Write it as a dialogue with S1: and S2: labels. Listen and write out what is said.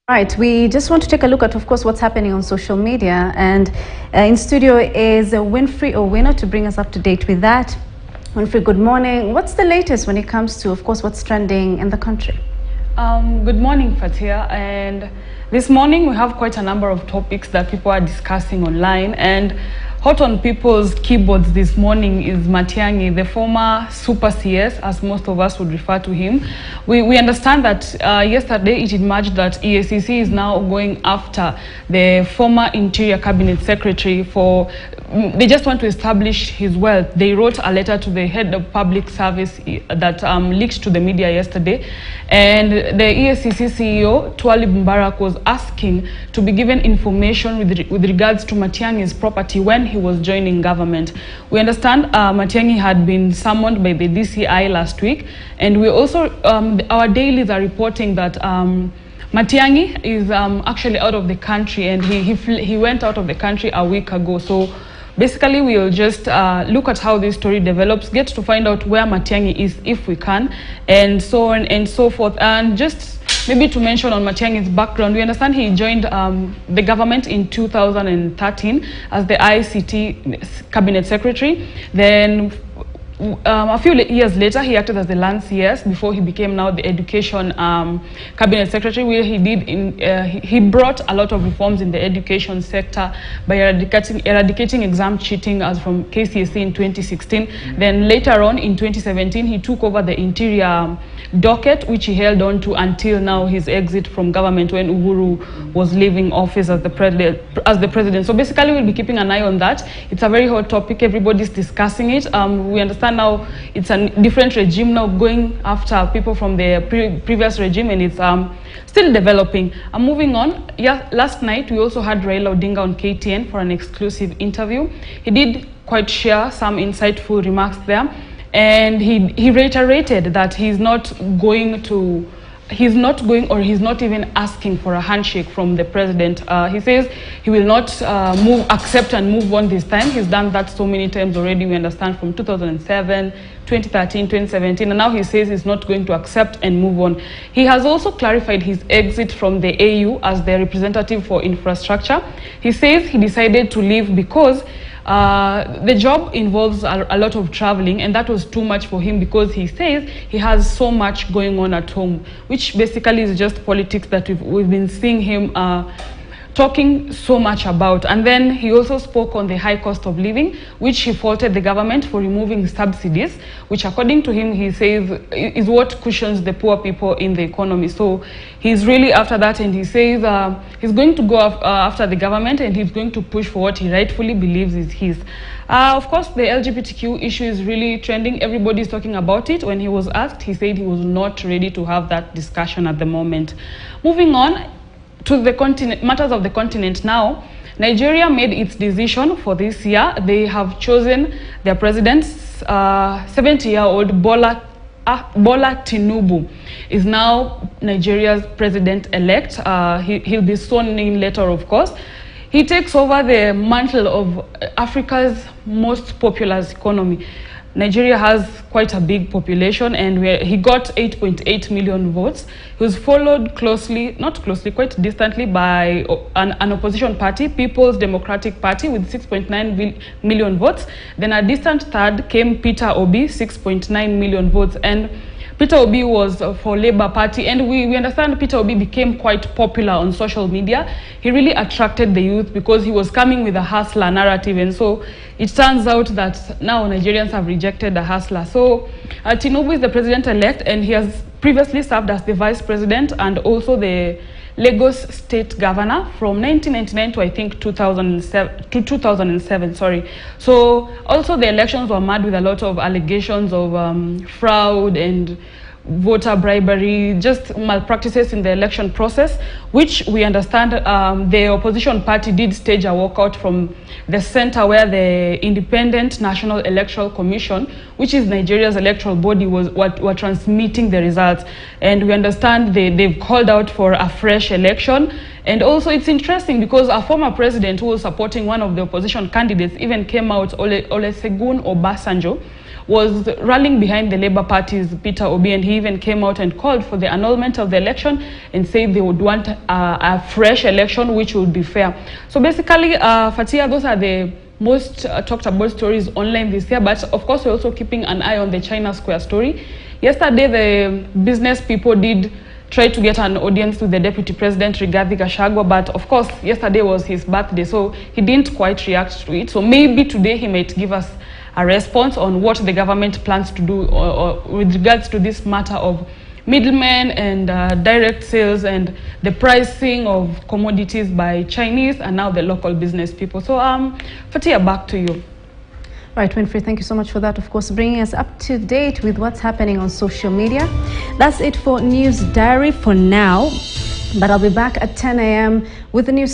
S1: Right, we just want to take a look at, of course, what's happening on social media, and in studio is Winfrey Owino to bring us up to date with that. Winfrey, good morning. What's the latest when it comes to, of course, what's trending in the country?
S2: Good morning, Fatia. And this morning we have quite a number of topics that people are discussing online, and hot on people's keyboards this morning is Matiang'i, the former Super CS, as most of us would refer to him. We understand that yesterday it emerged that EACC is now going after the former Interior Cabinet Secretary for, they just want to establish his wealth. They wrote a letter to the head of public service that leaked to the media yesterday, and the EACC CEO, Twalib Mbarak, was asking to be given information with regards to Matiang'i's property when he was joining government. We understand Matiang'i had been summoned by the DCI last week, and we also, our dailies are reporting that Matiang'i is actually out of the country, and he went out of the country a week ago. So basically, we will just look at how this story develops, get to find out where Matiang'i is if we can, and so on and so forth. And just maybe to mention on Matiang'i's background, we understand he joined the government in 2013 as the EACC Cabinet Secretary. Then a few years later, he acted as the land CS before he became now the Education Cabinet Secretary, where he brought a lot of reforms in the education sector by eradicating exam cheating as from KCSE in 2016. Then later on in 2017, he took over the Interior docket, which he held on to until now his exit from government when Uhuru was leaving office as the president. So basically, we'll be keeping an eye on that. It's a very hot topic. Everybody's discussing it. We understand now it's a different regime now going after people from the previous regime, and it's still developing. Moving on, last night we also had Raila Odinga on KTN for an exclusive interview. He did quite share some insightful remarks there, and he reiterated that he's not going or he's not even asking for a handshake from the president. He says he will not accept and move on this time. He's done that so many times already, we understand, from 2007, 2013, 2017, and now he says he's not going to accept and move on. He has also clarified his exit from the AU as the representative for infrastructure. He says he decided to leave because the job involves a lot of traveling, and that was too much for him because he says he has so much going on at home, which basically is just politics that we've been seeing him talking so much about. And then he also spoke on the high cost of living, which he faulted the government for removing subsidies, which according to him, he says is what cushions the poor people in the economy. So he's really after that, and he says he's going to go after the government, and he's going to push for what he rightfully believes is his. Of course, the LGBTQ issue is really trending. Everybody's talking about it. When he was asked, he said he was not ready to have that discussion at the moment. Moving on to the continent, matters of the continent now. Nigeria made its decision for this year. They have chosen their president, 70-year-old Bola Tinubu is now Nigeria's president-elect. He'll be sworn in later, of course. He takes over the mantle of Africa's most populous economy. Nigeria has quite a big population, and he got 8.8 million votes. He was followed quite distantly by an opposition party, People's Democratic Party, with 6.9 million votes. Then a distant third came Peter Obi, 6.9 million votes. And Peter Obi was for Labour Party, and we understand Peter Obi became quite popular on social media. He really attracted the youth because he was coming with a hustler narrative, and so it turns out that now Nigerians have rejected the hustler. So Tinubu is the president-elect, and he has previously served as the vice president and also the Lagos state governor from 1999 to I think 2007, sorry. So also the elections were marred with a lot of allegations of fraud and voter bribery, just malpractices in the election process, which we understand the opposition party did stage a walkout from the center where the Independent National Electoral Commission, which is Nigeria's electoral body, were transmitting the results. And we understand they've called out for a fresh election. And also it's interesting because a former president who was supporting one of the opposition candidates even came out, Olusegun Obasanjo, was rallying behind the Labour Party's Peter Obi, and he even came out and called for the annulment of the election and said they would want a fresh election which would be fair. So basically, Fatia, those are the most talked about stories online this year, but of course we're also keeping an eye on the China Square story. Yesterday, the business people did try to get an audience with the Deputy President Rigathi Gachagua, but of course yesterday was his birthday, so he didn't quite react to it. So maybe today he might give us a response on what the government plans to do or with regards to this matter of middlemen and direct sales and the pricing of commodities by Chinese and now the local business people. So Fatia, back to you.
S1: Right, Winfrey, thank you so much for that. Of course, bringing us up to date with what's happening on social media. That's it for News Diary for now, but I'll be back at 10 a.m. with the news.